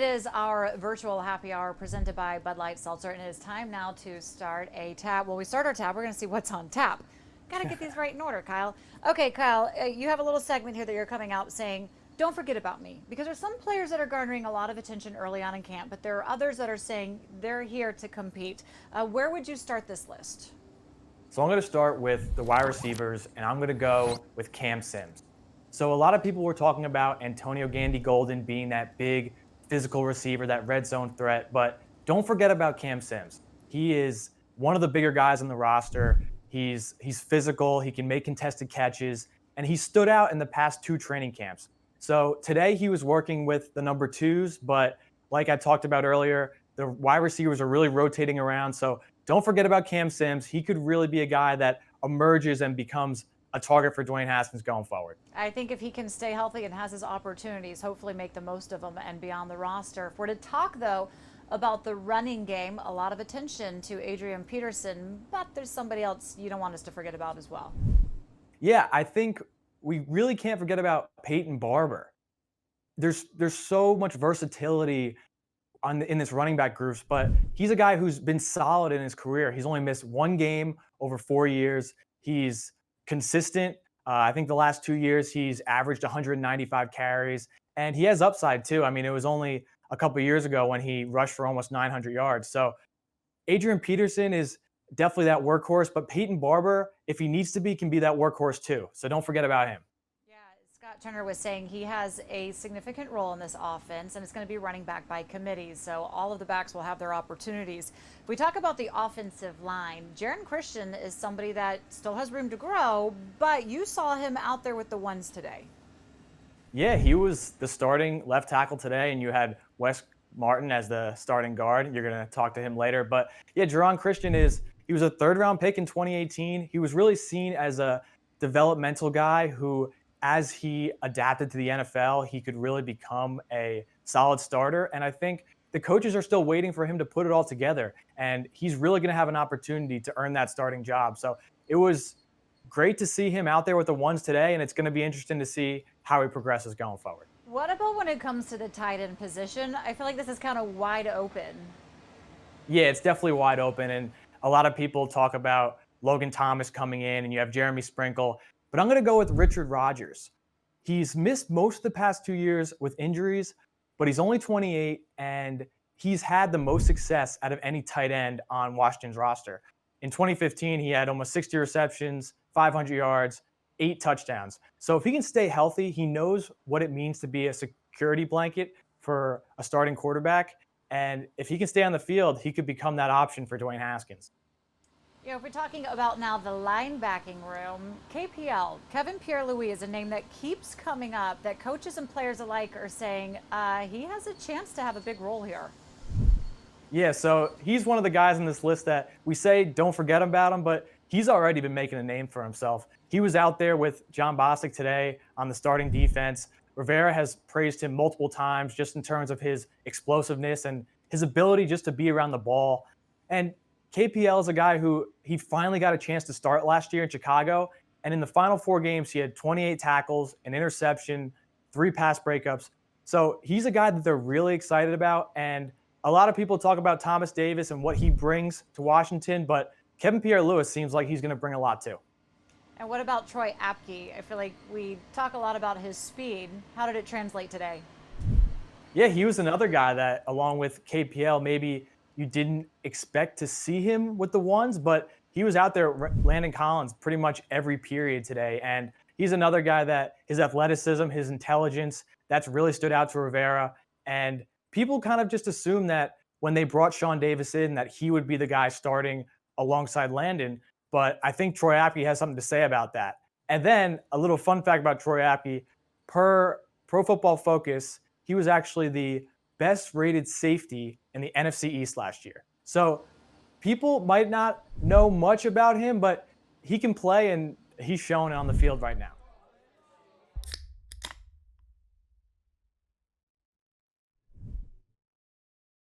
It is our virtual happy hour presented by Bud Light Seltzer, and it is time now to start a tab. Well, we start our tab. We're going to see what's on tap. Got to get these right in order, Kyle. Okay, Kyle, you have a little segment here that you're coming out saying, don't forget about me, because there's some players that are garnering a lot of attention early on in camp, but there are others that are saying they're here to compete. Where would you start this list? So I'm going to start with the wide receivers, and I'm going to go with Cam Sims. So a lot of people were talking about Antonio Gandy-Golden being that big physical receiver, that red zone threat, but don't forget about Cam Sims. He is one of the bigger guys on the roster. He's physical, he can make contested catches, and he stood out in the past 2 training camps. So today he was working with the number 2s, but like I talked about earlier, the wide receivers are really rotating around. So don't forget about Cam Sims. He could really be a guy that emerges and becomes a target for Dwayne Haskins going forward. I think if he can stay healthy and has his opportunities, hopefully make the most of them and be on the roster. If we're to talk, though, about the running game, a lot of attention to Adrian Peterson, but there's somebody else you don't want us to forget about as well. Yeah, I think we really can't forget about Peyton Barber. There's so much versatility in this running back groups, but he's a guy who's been solid in his career. He's only missed 1 game over 4 years. He's consistent. I think the last 2 years he's averaged 195 carries, and he has upside too. I mean, it was only a couple of years ago when he rushed for almost 900 yards. So Adrian Peterson is definitely that workhorse, but Peyton Barber, if he needs to be, can be that workhorse too. So don't forget about him. Yeah, Scott Turner was saying he has a significant role in this offense, and it's going to be running back by committee. So all of the backs will have their opportunities. If we talk about the offensive line, Jaron Christian is somebody that still has room to grow, but you saw him out there with the ones today. Yeah, he was the starting left tackle today, and you had Wes Martin as the starting guard. You're going to talk to him later. But yeah, Jaron Christian he was a 3rd-round pick in 2018. He was really seen as a developmental guy who, as he adapted to the NFL, he could really become a solid starter. And I think the coaches are still waiting for him to put it all together. And he's really going to have an opportunity to earn that starting job. So it was great to see him out there with the ones today, and it's going to be interesting to see how he progresses going forward. What about when it comes to the tight end position? I feel like this is kind of wide open. Yeah, it's definitely wide open, and a lot of people talk about Logan Thomas coming in, and you have Jeremy Sprinkle, but I'm going to go with Richard Rodgers. He's missed most of the past 2 years with injuries, but he's only 28, and he's had the most success out of any tight end on Washington's roster. In 2015, he had almost 60 receptions, 500 yards, 8 touchdowns. So if he can stay healthy, he knows what it means to be a security blanket for a starting quarterback. And if he can stay on the field, he could become that option for Dwayne Haskins. You know, if we're talking about now the linebacking room, KPL, Kevin PierreLouis is a name that keeps coming up that coaches and players alike are saying he has a chance to have a big role here. Yeah, so he's one of the guys on this list that we say don't forget about him, but he's already been making a name for himself. He was out there with John Bostic today on the starting defense. Rivera has praised him multiple times just in terms of his explosiveness and his ability just to be around the ball. And KPL is a guy who he finally got a chance to start last year in Chicago. And in the final 4 games, he had 28 tackles, an interception, 3 pass breakups. So he's a guy that they're really excited about. And a lot of people talk about Thomas Davis and what he brings to Washington, but Kevin PierreLouis seems like he's going to bring a lot too. And what about Troy Apke? I feel like we talk a lot about his speed. How did it translate today? Yeah, he was another guy that, along with KPL, maybe you didn't expect to see him with the ones, but he was out there Landon Collins pretty much every period today. And he's another guy that his athleticism, his intelligence, that's really stood out to Rivera. And people kind of just assumed that when they brought Sean Davis in, that he would be the guy starting alongside Landon. But I think Troy Apke has something to say about that. And then a little fun fact about Troy Apke, per Pro Football Focus, he was actually the best rated safety in the NFC East last year. So people might not know much about him, but he can play, and he's showing it on the field right now.